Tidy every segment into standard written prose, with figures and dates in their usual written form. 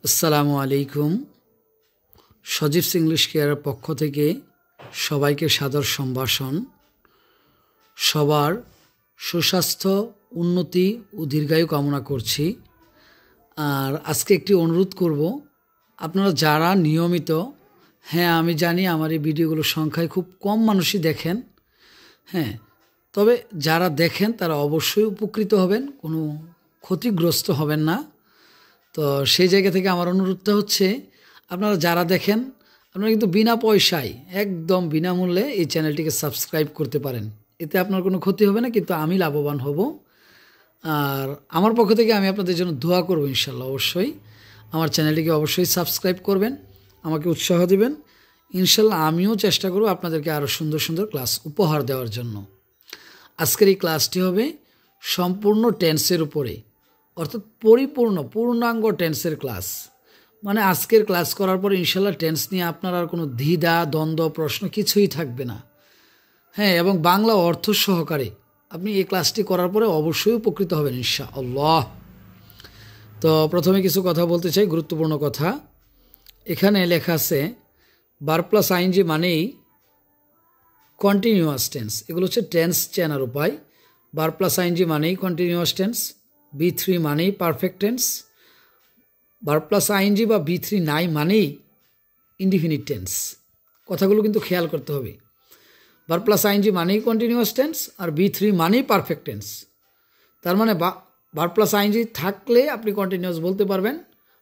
আসসালামু আলাইকুম। সজীবস ইংলিশ কেয়ারের পক্ষ থেকে সবাইকে সাদর সম্ভাষণ। সবার সুস্বাস্থ্য, উন্নতি ও দীর্ঘায়ু কামনা করছি। আর আজকে একটি অনুরোধ করব, আপনারা যারা নিয়মিত, আমি জানি আমার এই ভিডিওগুলোর সংখ্যায় খুব কম মানুষই দেখেন, তবে যারা দেখেন তারা অবশ্যই উপকৃত হবেন, কোনো ক্ষতিগ্রস্ত হবেন না। তো সেই জায়গা থেকে আমার অনুরোধটা হচ্ছে, আপনারা যারা দেখেন আপনারা কিন্তু বিনা পয়সায়, একদম বিনামূল্যে এই চ্যানেলটিকে সাবস্ক্রাইব করতে পারেন। এতে আপনার কোনো ক্ষতি হবে না, কিন্তু আমি লাভবান হব। আর আমার পক্ষ থেকে আমি আপনাদের জন্য দোয়া করব ইনশাল্লাহ। অবশ্যই আমার চ্যানেলটিকে অবশ্যই সাবস্ক্রাইব করবেন, আমাকে উৎসাহ দিবেন। ইনশাল্লাহ আমিও চেষ্টা করব আপনাদেরকে আরও সুন্দর সুন্দর ক্লাস উপহার দেওয়ার জন্য। আজকের এই ক্লাসটি হবে সম্পূর্ণ টেন্সের উপরে, অর্থাৎ পূর্ণাঙ্গ টেন্সের ক্লাস। মানে আজকের ক্লাস করার পরে ইনশাল্লাহ টেন্স নিয়ে আপনার আর কোনো দ্বিধা, দ্বন্দ্ব, প্রশ্ন কিছুই থাকবে না। এবং বাংলা অর্থ সহকারে আপনি এই ক্লাসটি করার পরে অবশ্যই উপকৃত হবেন ইনশাআল্লাহ। তো প্রথমে কিছু কথা বলতে চাই, গুরুত্বপূর্ণ কথা। এখানে লেখা আছে ভার্ব প্লাস আইএনজি মানেই কন্টিনিউয়াস টেন্স। এগুলো হচ্ছে টেন্স চেনার উপায়। ভার্ব প্লাস আইএনজি মানেই কন্টিনিউয়াস টেন্স, B3 মানেই perfect tense, verb plus ING বা B3 নাই মানেই ইনডিফিনিট টেন্স। কথাগুলো কিন্তু খেয়াল করতে হবে। ভার্ব প্লাস আইএনজি মানেই কন্টিনিউয়াস টেন্স, আর B3 মানেই পারফেক্ট টেন্স। তার মানে ভার্ব প্লাস আইএনজি থাকলে আপনি কন্টিনিউয়াস বলতে পারবেন,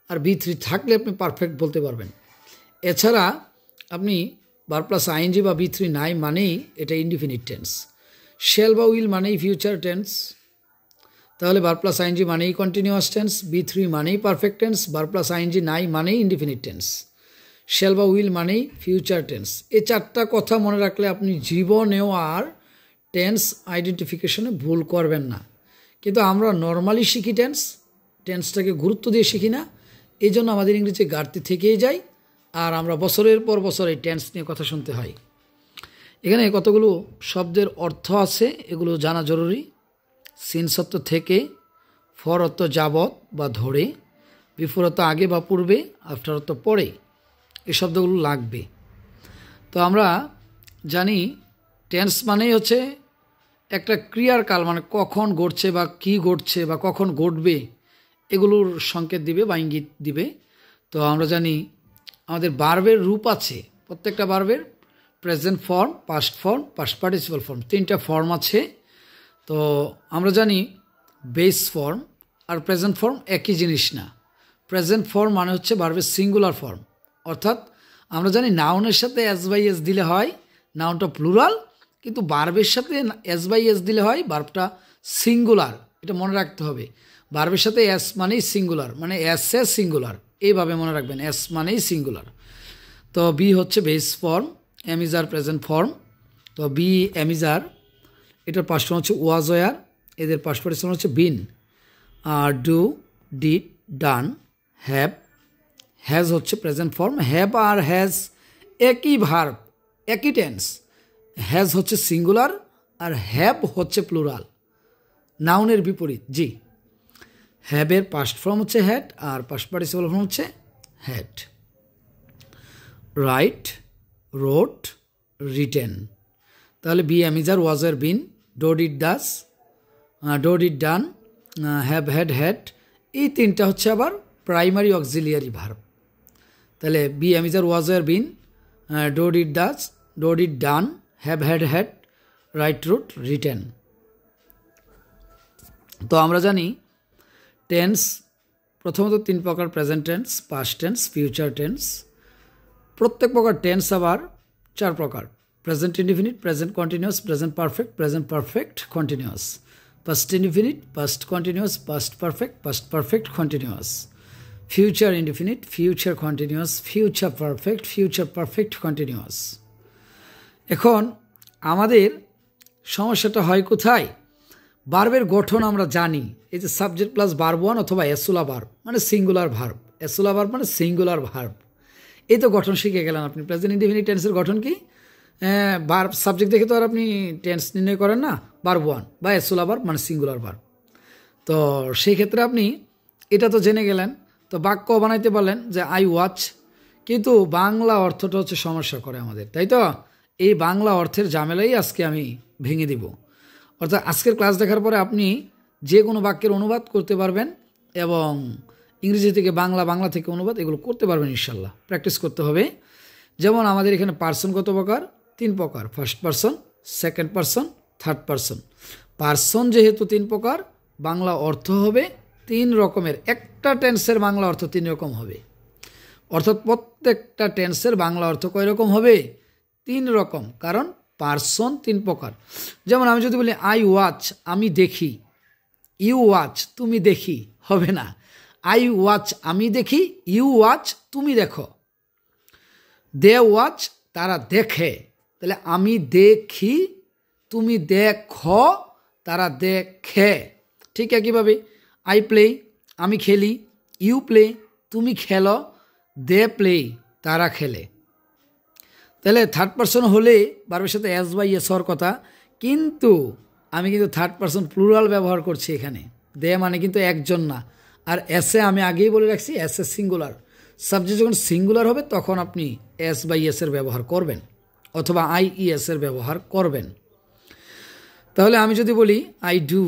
আর B3 থাকলে আপনি পারফেক্ট বলতে পারবেন। এছাড়া আপনি ভার্ব প্লাস আইএনজি বা B3 নাই মানেই এটা ইনডিফিনিট টেন্স। শেল বা উইল মানেই ফিউচার টেন্স। তাহলে ভার্ব প্লাস আইএনজি মানেই কন্টিনিউয়াস টেন্স, B3 মানেই perfect tense, verb plus ING নাই মানেই ইনডিফিনিট টেন্স, শেল বা উইল মানেই ফিউচার টেন্স। এই চারটা কথা মনে রাখলে আপনি জীবনেও আর টেন্স আইডেন্টিফিকেশনে ভুল করবেন না। কিন্তু আমরা নর্মালি শিখি টেন্সটাকে গুরুত্ব দিয়ে শিখি না, এই জন্য আমাদের ইংরেজি ঘাটতি থেকেই যায়, আর আমরা বছরের পর বছর এই টেন্স নিয়ে কথা শুনতে হয়। এখানে কতগুলো শব্দের অর্থ আছে, এগুলো জানা জরুরি। সিন্স অর্থ থেকে, ফর অর্থ যাবৎ বা ধরে, বিফোর অর্থ আগে বা পূর্বে, আফটার অর্থ পরে। এই শব্দগুলো লাগবে। তো আমরা জানি টেন্স মানেই হচ্ছে একটা ক্রিয়ার কাল, মানে কখন ঘটছে বা কি ঘটছে বা কখন ঘটবে, এগুলোর সংকেত দিবে বা ইঙ্গিত দিবে। তো আমরা জানি আমাদের ভার্বের রূপ আছে, প্রত্যেকটা ভার্বের present form, past form, past participle form, তিনটা ফর্ম আছে। তো আমরা জানি বেস ফর্ম আর প্রেজেন্ট ফর্ম একই জিনিস না। প্রেজেন্ট ফর্ম মানে হচ্ছে ভার্বের সিঙ্গুলার ফর্ম, অর্থাৎ আমরা জানি নাউনের সাথে এস বাই এস দিলে হয় নাউনটা প্লুরাল, কিন্তু ভার্বের সাথে এস বাই এস দিলে হয় ভার্বটা সিঙ্গুলার। এটা মনে রাখতে হবে। ভার্বের সাথে এস মানেই সিঙ্গুলার, মানে এস এ সিঙ্গুলার, এইভাবে মনে রাখবেন, এস মানেই সিঙ্গুলার। তো বি হচ্ছে base form, am is are present form. তো বি এম ইজ আর, এটার পাস্ট ফর্ম হচ্ছে ওয়াজ ওয়ার, এদের পাস্ট পার্টিসিপাল হচ্ছে বিন। আর do, did, done, have, has হচ্ছে প্রেজেন্ট ফর্ম। হ্যাভ আর হ্যাজ একই ভার্ব, একই টেন্স। হ্যাজ হচ্ছে সিঙ্গুলার আর হ্যাভ হচ্ছে প্লুরাল, নাউনের বিপরীত। জি, হ্যাভের পাস্ট ফর্ম হচ্ছে হ্যাড আর পাস্ট পার্টিসিপাল ফর্ম হচ্ছে হ্যাড। Write, wrote, written. তাহলে be am is are, was are, been, do did does, do did done, have had had, এই তিনটা হচ্ছে আবার প্রাইমারি অক্সিলিয়ারি ভার্ব। তাহলে be am is are, was are, been, do did does, do did done, have had had, write, wrote, written. তো আমরা জানি tense প্রথমত তিন প্রকার: present tense, past tense, future tense. প্রত্যেক প্রকার টেন্স আবার চার প্রকার: present indefinite, present continuous, present perfect, present perfect continuous, past indefinite, past continuous, past perfect continuous, future indefinite, future continuous, future perfect continuous. এখন আমাদের সমস্যাটা হয় কোথায়? ভার্বের গঠন আমরা জানি, এই যে সাবজেক্ট প্লাস ভার্ব ওয়ান অথবা এসুলা ভার্ব মানে সিঙ্গুলার ভার্ব, এসুলা ভার্ব মানে সিঙ্গুলার ভার্ব। এই তো গঠন শিখে গেলেন আপনি। প্রেজেন্ট ইনডিফিনিট টেন্সের গঠন কি? ভার্ব সাবজেক্ট দেখে তো আর আপনি টেন্স নির্ণয় করেন না, ভার্ব ওয়ান বা এসুলা ভার্ব মানে সিঙ্গুলার ভার্ব। তো সেই ক্ষেত্রে আপনি এটা তো জেনে গেলেন। তো তো বাক্য বানাইতে পারলেন যে আই ওয়াচ, কিন্তু বাংলা অর্থটা হচ্ছে সমস্যা করে আমাদের, তাই তো? এই বাংলা অর্থের ঝামেলাই আজকে আমি ভেঙে দিব। অর্থাৎ আজকের ক্লাস দেখার পরে আপনি যে কোনো বাক্যের অনুবাদ করতে পারবেন এবং ইংরেজি থেকে বাংলা, বাংলা থেকে অনুবাদ এগুলো করতে পারবেন ইনশাল্লাহ। প্র্যাকটিস করতে হবে। যেমন আমাদের এখানে পার্সন কত প্রকার? 3 প্রকার, first person, second person, third person. Person যেহেতু 3 প্রকার, বাংলা অর্থ হবে 3 রকমের। একটা টেন্সের বাংলা অর্থ 3 রকম হবে, অর্থাৎ প্রত্যেকটা টেন্সের বাংলা অর্থ কয় রকম হবে? 3 রকম, কারণ পার্সন 3 প্রকার। যেমন আমি যদি বলি আই ওয়াচ, আমি দেখি, ইউ ওয়াচ, তুমি দেখি, হবে না। আই ওয়াচ, আমি দেখি, ইউ ওয়াচ, তুমি দেখো। দে ওয়াচ, তারা দেখে। তাহলে আমি দেখি, তুমি দেখো, তারা দেখে। ঠিক একইভাবে আই প্লে, আমি খেলি, ইউ প্লে, তুমি খেলো, দে প্লে, তারা খেলে। তাহলে থার্ড পার্সন হলে ভার্বের সাথে এস বা ইয়েস হওয়ার কথা, কিন্তু আমি কিন্তু থার্ড পার্সন প্লুরাল ব্যবহার করছি এখানে। দে মানে কিন্তু একজন না। আর এসে আমি আগেই বলে রাখছি, এসে সিঙ্গুলার। সাবজেক্ট যখন সিঙ্গুলার হবে তখন আপনি এস বা ইয়েসের ব্যবহার করবেন, অথবা আই ইএস এর ব্যবহার করবেন। তাহলে আমি যদি বলি আই ডু,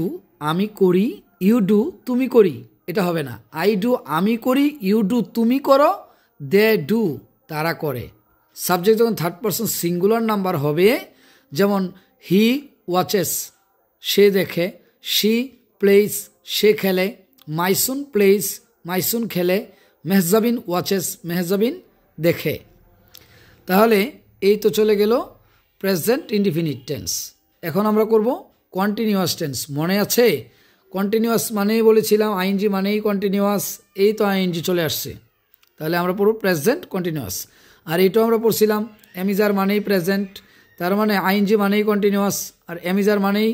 আমি করি, ইউ ডু, তুমি করি, এটা হবে না। আই ডু, আমি করি, ইউ ডু, তুমি করো, দে ডু, তারা করে। সাবজেক্ট যখন থার্ড পার্সন সিঙ্গুলার নাম্বার হবে, যেমন হি ওয়াচেস, সে দেখে, শি প্লেস, সে খেলে, মাইসুন প্লেস, মাইসুন খেলে, মেহজাবিন ওয়াচেস, মেহজাবিন দেখে। তাহলে এই তো চলে গেল প্রেজেন্ট ইনডিফিনিট টেন্স। এখন আমরা করব কন্টিনিউয়াস টেন্স। মনে আছে? কন্টিনিউয়াস মানেই বলেছিলাম আইএনজি মানেই কন্টিনিউয়াস, এই তো আইএনজি চলে আসছে। তাহলে আমরা পড়ব প্রেজেন্ট কন্টিনিউয়াস। আর এইটাও আমরা পড়ছিলাম এমিজার মানেই প্রেজেন্ট, তার মানে আইএনজি মানেই কন্টিনিউয়াস, আর এমিজার মানেই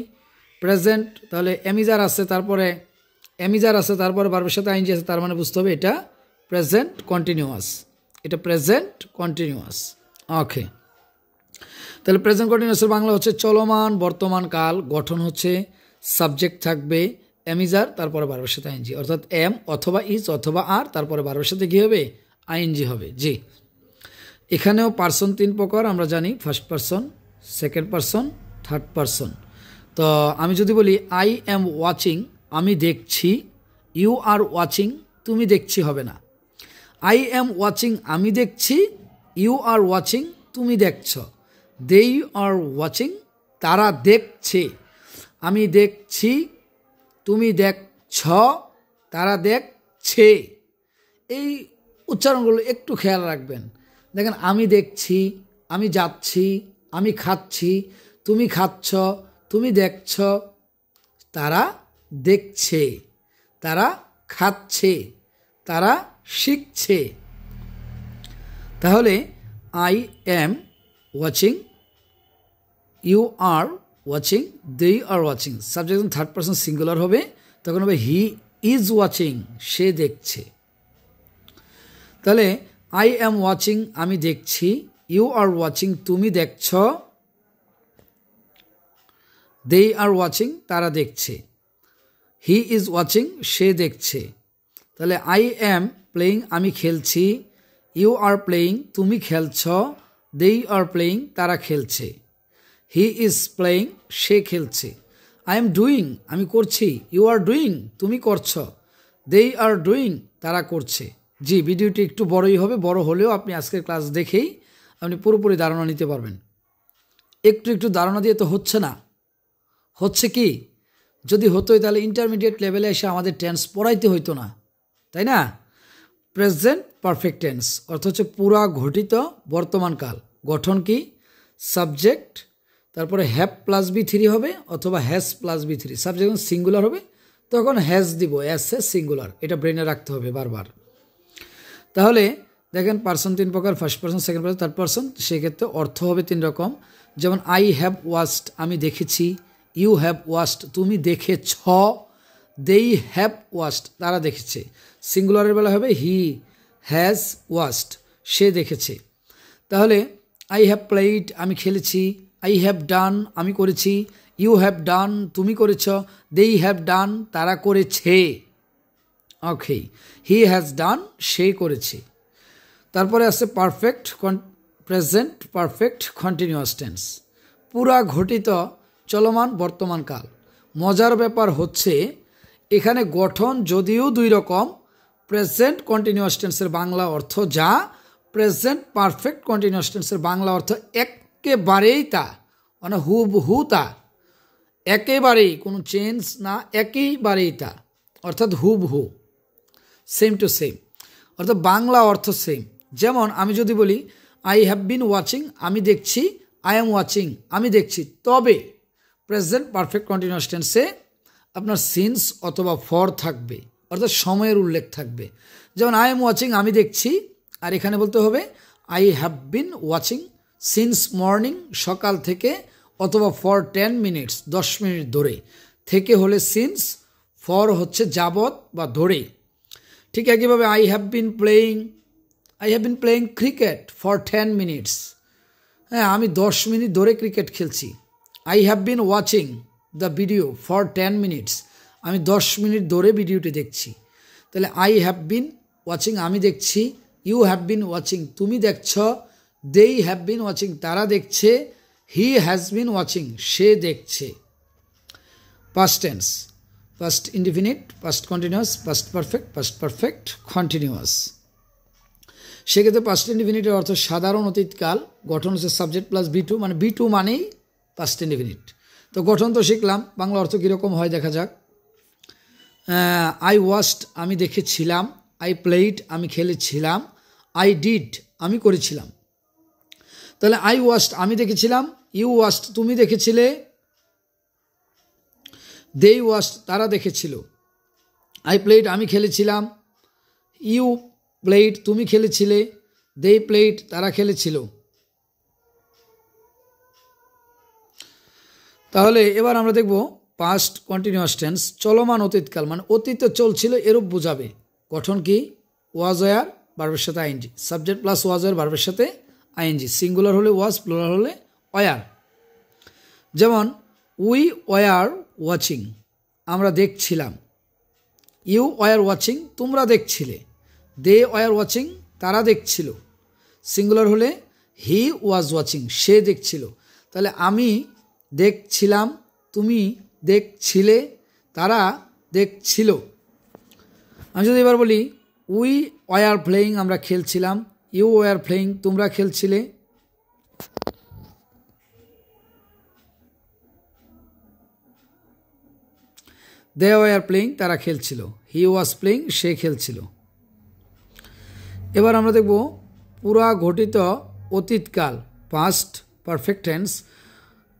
প্রেজেন্ট। তাহলে এমিজার আছে, তারপরে এমিজার আছে, তারপরে ভার্বের সাথে আইএনজি আছে, তার মানে বুঝতে হবে এটা প্রেজেন্ট কন্টিনিউয়াস। এটা প্রেজেন্ট কন্টিনিউয়াস। ওকে, তাহলে প্রেজেন্ট কন্টিনিউয়াসের বাংলা হচ্ছে চলমান বর্তমান কাল। গঠন হচ্ছে সাবজেক্ট থাকবে এমিজার, তারপরে ভার্বের সাথে আইএনজি, অর্থাৎ এম অথবা ইজ অথবা আর, তারপরে ভার্বের সাথে কী হবে? আইএনজি হবে। জি, এখানেও পার্সন 3 প্রকার আমরা জানি, first person, second person, third person. তো আমি যদি বলি আই এম ওয়াচিং, আমি দেখছি, ইউ আর ওয়াচিং, তুমি দেখছি, হবে না। আই এম ওয়াচিং, আমি দেখছি, ইউ আর ওয়াচিং, তুমি দেখছ। দে আর ওয়াচিং, তারা দেখছে। আমি দেখছি, তুমি দেখছ, তারা দেখছে। এই উচ্চারণগুলো একটু খেয়াল রাখবেন। দেখেন, আমি দেখছি, আমি যাচ্ছি, আমি খাচ্ছি, তুমি খাচ্ছ, তুমি দেখছ, তারা দেখছে, তারা খাচ্ছে, তারা শিখছে। তাহলে I am watching, you are watching, they are watching. Subject যখন থার্ড পার্সন সিঙ্গুলার হবে তখন হবে হি ইজ ওয়াচিং, সে দেখছে। তাহলে আই এম ওয়াচিং, আমি দেখছি, ইউ আর ওয়াচিং, তুমি দেখছ, দে আর ওয়াচিং, তারা দেখছে, হি ইজ ওয়াচিং, সে দেখছে। তাহলে আই এম প্লেয়িং, আমি খেলছি, ইউ আর প্লেয়িং, তুমি খেলছ, দে আর প্লেয়িং, তারা খেলছে, হি ইজ প্লেয়িং, সে খেলছে। আই এম ডুইং, আমি করছি, ইউ আর ডুইং, তুমি করছ, দে আর ডুইং, তারা করছে। জি, ভিডিওটি একটু বড়ই হবে, বড় হলেও আপনি আজকের ক্লাস দেখেই আপনি পুরোপুরি ধারণা নিতে পারবেন। একটু একটু ধারণা দিয়ে তো হচ্ছে না। হচ্ছে কি? যদি হতোই তাহলে ইন্টারমিডিয়েট লেভেলে এসে আমাদের টেন্স পড়াইতে হইতো না, তাই না? প্রেজেন্ট পারফেক্ট টেন্স অর্থ হচ্ছে পুরা ঘটিত বর্তমানকাল। গঠন কি? সাবজেক্ট, তারপরে হ্যাভ প্লাস বি3 হবে অথবা হ্যাজ প্লাস বি3। সাবজেক্ট যখন সিঙ্গুলার হবে তখন হ্যাজ দিব, এস এ সিঙ্গুলার, এটা ব্রেনে রাখতে হবে বারবার। তাহলে দেখেন পার্সন 3 প্রকার, first person, second person, third person. সেক্ষেত্রে অর্থ হবে 3 রকম। যেমন আই হ্যাভ ওয়াচড, আমি দেখেছি, ইউ হ্যাভ ওয়াচড, তুমি দেখেছ, দে হ্যাভ ওয়াচড, তারা দেখেছে। সিঙ্গুলারের বেলা হবে হি হ্যাজ ওয়াচড, সে দেখেছে। তাহলে আই হ্যাভ প্লেইড, আমি খেলেছি, আই হ্যাভ ডান, আমি করেছি, ইউ হ্যাভ ডান, তুমি করেছ, দে হ্যাভ ডান, তারা করেছে। ওকে, হি হ্যাজ ডান, সে করেছে। তারপরে আছে perfect present perfect continuous tense, পুরা ঘটিত চলমান বর্তমানকাল। মজার ব্যাপার হচ্ছে এখানে গঠন যদিও দুই রকম, প্রেজেন্ট কন্টিনিউয়াস টেন্সের বাংলা অর্থ যা, প্রেজেন্ট পারফেক্ট কন্টিনিউয়াস টেন্সের বাংলা অর্থ একেবারেই তা, মানে হুবহু তা, একেবারেই কোনো চেঞ্জ না, একেবারেই তা, অর্থাৎ হুবহু, সেম টু সেম, অর্থাৎ বাংলা অর্থ সেম। যেমন আমি যদি বলি আই হ্যাভ বিন ওয়াচিং, আমি দেখছি, আই এম ওয়াচিং, আমি দেখছি, তবে প্রেজেন্ট পারফেক্ট কন্টিনিউয়াস টেন্সে আপনার সিন্স অথবা ফর থাকবে, অর্থাৎ সময়ের উল্লেখ থাকবে। যেমন আই এম ওয়াচিং, আমি দেখছি, আর এখানে বলতে হবে I have been watching since morning, সকাল থেকে, অথবা ফর 10 মিনিটস, 10 মিনিট ধরে, থেকে হলে সিন্স, ফর হচ্ছে যাবত বা ধরে। ঠিক একইভাবে I have been playing cricket for 10 minutes, হ্যাঁ আমি 10 মিনিট ধরে ক্রিকেট খেলছি। I have been watching the video for 10 minutes, আমি 10 মিনিট ধরে ভিডিওটি দেখছি। তাহলে আই হ্যাভ বিন ওয়াচিং, আমি দেখছি, ইউ হ্যাভ বিন ওয়াচিং, তুমি দেখছ, দে হ্যাভ বিন ওয়াচিং, তারা দেখছে, হি হ্যাজ বিন ওয়াচিং, সে দেখছে। Past tense, past indefinite, past continuous, past perfect continuous. সেক্ষেত্রে পাস্ট ইনডিফিনিটের অর্থ সাধারণ অতীতকাল, গঠন হচ্ছে সাবজেক্ট প্লাস বি টু, মানে বি টু মানেই পাস্ট ইনডিফিনিট। তো গঠন তো শিখলাম, বাংলা অর্থ কীরকম হয় দেখা যাক। আই ওয়াচড, আমি দেখেছিলাম, আই প্লেইড, আমি খেলেছিলাম, আই ডিড, আমি করেছিলাম। তাহলে আই ওয়াচড, আমি দেখেছিলাম, ইউ ওয়াচড, তুমি দেখেছিলে, দে ওয়াচড, তারা দেখেছিল, আই প্লেইড, আমি খেলেছিলাম, ইউ প্লেইড, তুমি খেলেছিলে, দে প্লেইড, তারা খেলেছিল। তাহলে এবার আমরা দেখব পাস্ট কন্টিনিউয়াস টেন্স, চলমান অতীতকাল, মানে অতীতে চলছিল এরূপ বোঝাবে। গঠন কি? ওয়াজ ওয়ার ভার্বের সাথে ING, subject plus was were ভার্বের সাথে আইএনজি, সিঙ্গুলার হলে ওয়াজ, প্লুরাল হলে ওয়ার। যেমন উই ওয়ার ওয়াচিং, আমরা দেখছিলাম, ইউ ওয়ার ওয়াচিং, তোমরা দেখছিলে, দে ওয়ার ওয়াচিং, তারা দেখছিল, সিঙ্গুলার হলে হি ওয়াজ ওয়াচিং, সে দেখছিল। তাহলে আমি দেখছিলাম, তুমি দেখছিলে, তারা দেখছিল। আমি যদি এবার বলি উই ওয়ার প্লেয়িং, আমরা খেলছিলাম, ইউ ওয়ার প্লেয়িং, তোমরা খেলছিলে, দে ওয়ার প্লেয়িং, তারা খেলছিল, হি ওয়াজ প্লেয়িং, সে খেলছিল। এবার আমরা দেখব পুরা ঘটিত অতীতকাল, পাস্ট পারফেক্ট টেন্স।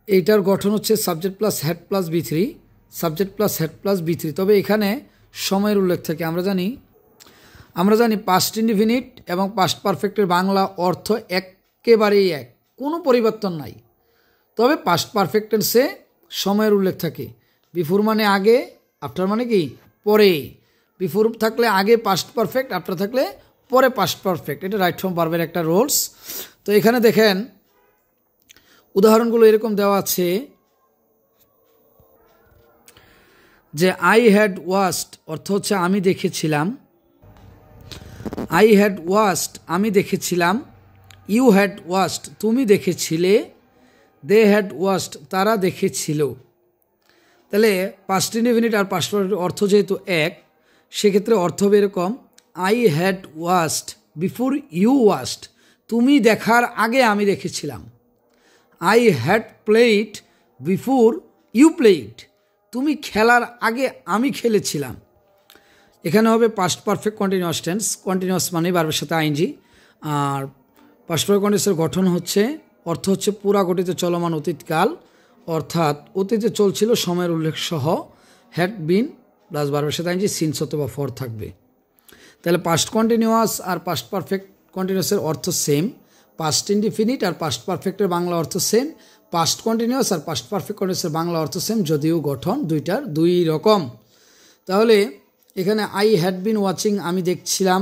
এইটার গঠন হচ্ছে subject plus had plus B three, subject plus had plus B three, তবে এখানে সময়ের উল্লেখ থাকে। আমরা জানি পাস্ট ইনডিফিনিট এবং পাস্ট পারফেক্টের বাংলা অর্থ একেবারেই এক, কোনো পরিবর্তন নাই। তবে পাস্ট পারফেক্ট টেন্সে সময়ের উল্লেখ থাকে। বিফোর মানে আগে, আফটার মানে কি পরে। বিফোর থাকলে আগে পাস্ট পারফেক্ট, আফটার থাকলে পরে পাস্ট পারফেক্ট, এটা রাইট ফর্ম ভার্বের একটা রুলস। তো এখানে দেখেন উদাহরণগুলো এরকম দেওয়া আছে যে আই হ্যাড ওয়াচড অর্থ হচ্ছে আমি দেখেছিলাম, আই হ্যাড ওয়াচড আমি দেখেছিলাম, ইউ হ্যাড ওয়াচড তুমি দেখেছিলে, দে হ্যাড ওয়াচড তারা দেখেছিল। তাহলে পাস্ট ইনডিফিনিট আর পাস্ট পারফেক্ট অর্থ যেহেতু এক, সেক্ষেত্রে অর্থ হবে এরকম, I had watched before you watched, তুমি দেখার আগে আমি দেখেছিলাম। I had played before you played, তুমি খেলার আগে আমি খেলেছিলাম। এখানে হবে past perfect continuous tense, continuous মানে ভার্বের সাথে আইএনজি। আর পাস্ট পারফেক্ট কন্টিনিউয়াসের গঠন হচ্ছে, অর্থ হচ্ছে পুরা গঠিত চলমান অতীতকাল, অর্থাৎ অতীতে চলছিল সময়ের উল্লেখ সহ, হ্যাড বিন প্লাস ভার্বের সাথে আইএনজি, সিন্স অথবা ফর থাকবে। তাহলে পাস্ট কন্টিনিউয়াস আর পাস্ট পারফেক্ট কন্টিনিউয়াসের অর্থ সেম, পাস্ট ইনডিফিনিট আর পাস্ট পারফেক্টের বাংলা অর্থ সেম, পাস্ট কন্টিনিউয়াস আর পাস্ট পারফেক্ট কন্টিনিউয়াসের বাংলা অর্থ সেম, যদিও গঠন দুইটার দুই রকম। তাহলে এখানে আই হ্যাড বিন ওয়াচিং আমি দেখছিলাম,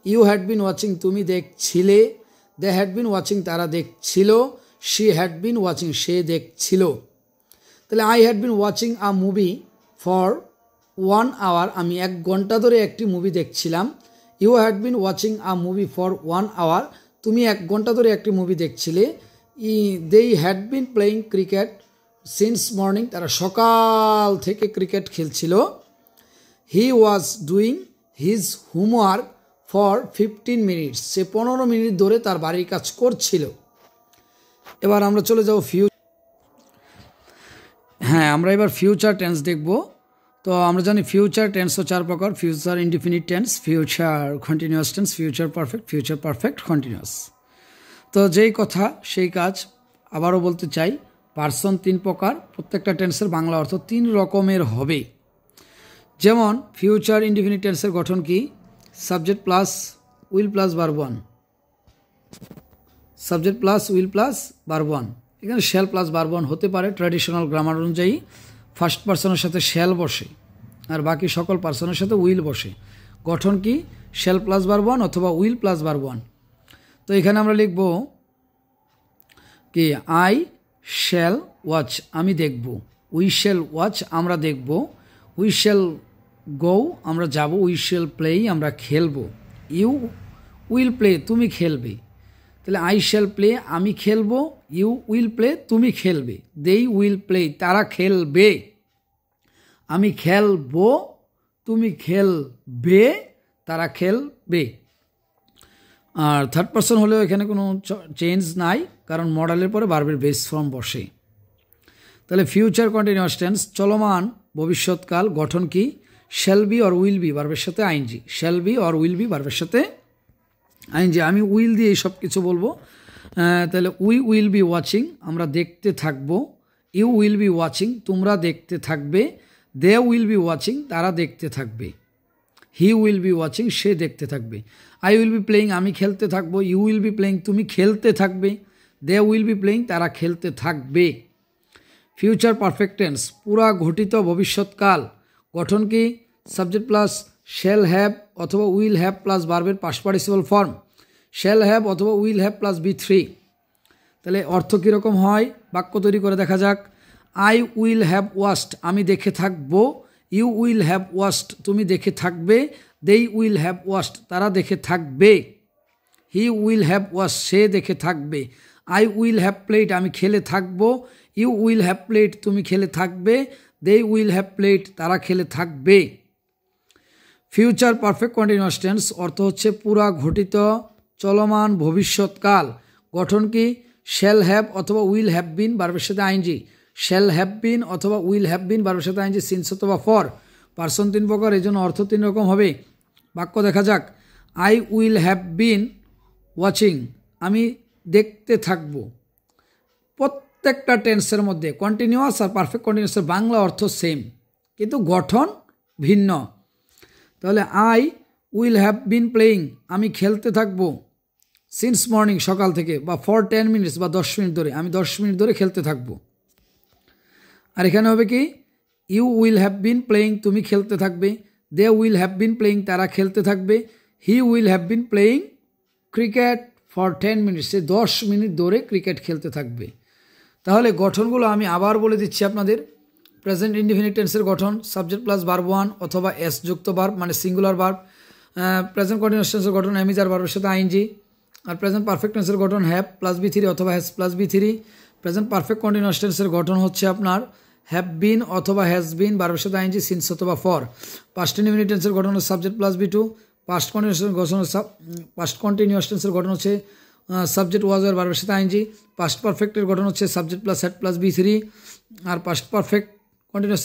ইউ হ্যাড বিন ওয়াচিং তুমি দেখছিলে, দে হ্যাড বিন ওয়াচিং তারা দেখছিল, শি হ্যাড বিন ওয়াচিং সে দেখছিল। তাহলে I had been watching a movie for 1 hour, আমি 1 ঘন্টা ধরে একটি মুভি দেখছিলাম। You had been watching a movie for 1 hour, তুমি 1 ঘন্টা ধরে একটি মুভি দেখছিলে। They had been playing cricket since morning, তারা সকাল থেকে ক্রিকেট খেলছিল। He was doing his homework for 15 minutes, সে 15 মিনিট ধরে তার বাড়ির কাজ করছিল। এবার আমরা চলে যাব আমরা এবার ফিউচার টেন্স দেখব। তো আমরা জানি ফিউচার টেন্স হচ্ছে 4 প্রকার: future indefinite tense, future continuous tense, future perfect continuous. তো যেই কথা সেই কাজ, আবারও বলতে চাই, পার্সন 3 প্রকার, প্রত্যেকটা টেন্সের বাংলা অর্থ 3 রকমের হবে। যেমন ফিউচার ইনডিফিনিট টেন্সের গঠন কি? Subject plus will plus verb 1, subject plus will plus verb 1। এখানে শ্যাল প্লাস ভার্ব 1 হতে পারে। ট্র্যাডিশনাল গ্রামার অনুযায়ী ফার্স্ট পার্সনের সাথে শ্যাল বসে আর বাকি সকল পার্সনের সাথে উইল বসে। গঠন কি? শ্যাল প্লাস ভার্ব 1 অথবা উইল প্লাস ভার্ব 1। তো এখানে আমরা লিখব কি? আই শ্যাল ওয়াচ, আমি দেখব। উই শ্যাল ওয়াচ, আমরা দেখব। উই শ্যাল গো, আমরা যাব। উই শ্যাল প্লে, আমরা খেলব। ইউ উইল প্লে, তুমি খেলবে। তাহলে আই শ্যাল প্লে, আমি খেলবো। ইউ উইল প্লে, তুমি খেলবে। দেই উইল প্লে, তারা খেলবে। আমি খেলবো, তুমি খেলবে, তারা খেলবে। আর থার্ড পারসন হলেও এখানে কোনো চেঞ্জ নাই, কারণ মডেলের পরে ভার্বের বেস ফর্ম বসে। তাহলে ফিউচার কন্টিনিউয়াস টেন্স, চলমান ভবিষ্যৎকাল। গঠন কি? Shall be or will be ভার্বের সাথে ING, shall be or will be ভার্বের সাথে আইএনজি। আমি উইল দিয়ে এই সব কিছু বলবো। তাহলে উই উইল বি ওয়াচিং, আমরা দেখতে থাকবো। ইউ উইল বি ওয়াচিং, তোমরা দেখতে থাকবে। দে উইল বি ওয়াচিং, তারা দেখতে থাকবে। হি উইল বি ওয়াচিং, সে দেখতে থাকবে। আই উইল বি প্লেয়িং, আমি খেলতে থাকবো। ইউ উইল বি প্লেয়িং, তুমি খেলতে থাকবে। দে উইল বি প্লেয়িং, তারা খেলতে থাকবে। ফিউচার পারফেক্ট টেন্স, পুরা ঘটিত ভবিষ্যৎকাল। গঠন কি? সাবজেক্ট প্লাস শ্যাল হ্যাভ অথবা উইল হ্যাভ প্লাস ভার্বের past participle form. Shall have অথবা উইল হ্যাভ প্লাস বি3। তাহলে অর্থ কীরকম হয়? বাক্য তৈরি করে দেখা যাক। আই উইল হ্যাভ ওয়াচড, আমি দেখে থাকবো। ইউ উইল হ্যাভ ওয়াচড, তুমি দেখে থাকবে। দেই উইল হ্যাভ ওয়াচড, তারা দেখে থাকবে। হি উইল হ্যাভ ওয়াচ, সে দেখে থাকবে। আই উইল হ্যাভ প্লেড, আমি খেলে থাকবো। ইউ উইল হ্যাভ প্লেড, তুমি খেলে থাকবে। দে উইল হ্যাভ প্লেড, তারা খেলে থাকবে। ফিউচার পারফেক্ট কন্টিনিউয়াস টেন্স অর্থ হচ্ছে পুরা ঘটিত চলমান ভবিষ্যৎকাল। গঠন কি? শ্যাল হ্যাভ অথবা উইল হ্যাভ বিন ভার্বের সাথে আইএনজি, শ্যাল হ্যাভ বিন অথবা উইল হ্যাভ বিন ভার্বের সাথে আইএনজি, সিন্স অথবা ফর। পার্সন 3 প্রকার, এই জন্য অর্থ 3 রকম হবে। বাক্য দেখা যাক। I will have been watching, আমি দেখতে থাকব। প্রত্যেকটা টেন্সের মধ্যে কন্টিনিউয়াস আর পারফেক্ট কন্টিনিউয়াসের বাংলা অর্থ সেম, কিন্তু গঠন ভিন্ন। তাহলে I will have been playing, আমি খেলতে থাকব। সিন্স মর্নিং, সকাল থেকে, বা ফর 10 মিনিটস বা 10 মিনিট ধরে, আমি 10 মিনিট ধরে খেলতে থাকব। আর এখানে হবে কি? You will have been playing, তুমি খেলতে থাকবে। They will have been playing, তারা খেলতে থাকবে। He will have been playing cricket for 10 minutes, সে 10 মিনিট ধরে ক্রিকেট খেলতে থাকবে। তাহলে গঠনগুলো আমি আবার বলে দিচ্ছি আপনাদের। প্রেজেন্ট ইনডিফিনিট টেন্সের গঠন সাবজেক্ট প্লাস ভার্ব 1 অথবা এস যুক্ত ভার্ব, মানে সিঙ্গুলার ভার্ব। প্রেজেন্ট কন্টিনিউয়াস টেন্সের গঠন এমইজ আর ভার্বের সাথে আইএনজি। আর প্রেজেন্ট পারফেক্ট টেন্সের গঠন হ্যাভ প্লাস বি3 অথবা হ্যাজ প্লাস বি3। প্রেজেন্ট পারফেক্ট কন্টিনিউয়াস টেন্সের গঠন হচ্ছে আপনার হ্যাভ বিন অথবা হ্যাজ বিন ভার্বের সাথে আইএনজি, সিন্স অথবা ফর। পাস্ট ইনডিফিনিট টেন্সের গঠন হচ্ছে subject plus B2. Past continuous টেন্সের গঠন হচ্ছে সাবজেক্ট ওয়াজ আর ভার্বের সাথে আইএনজি। পাস্ট পারফেক্টের গঠন হচ্ছে সাবজেক্ট প্লাস হ্যাড প্লাস বি3। আর পাস্ট পারফেক্ট কন্টিনিউয়াস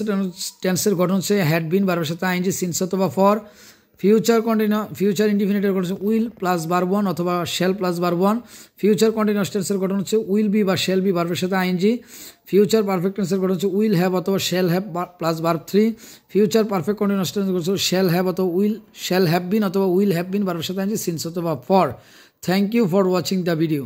টেন্সের গঠন হচ্ছে হ্যাড বিন ভার্বের সাথে আইএনজি, সিন্স অথবা ফর। ফিউচার ইনডিফিনিটের গঠন হচ্ছে উইল প্লাস ভার্ব 1 অথবা shall plus verb 1। Future continuous টেন্সের গঠন হচ্ছে উইল বি বা শ্যাল বি ভার্বের সাথে আইএনজি। ফিউচার পারফেক্ট টেন্সের গঠন হচ্ছে উইল হ্যাভ অথবা shall have plus verb 3। Future perfect continuous টেন্সের গঠন হচ্ছে শ্যাল হ্যাভ অথবা শ্যাল হ্যাভ বিন অথবা উইল হ্যাভ বিন ভার্বের সাথে আইএনজি, সিন্স অথবা for. Thank you for watching the video.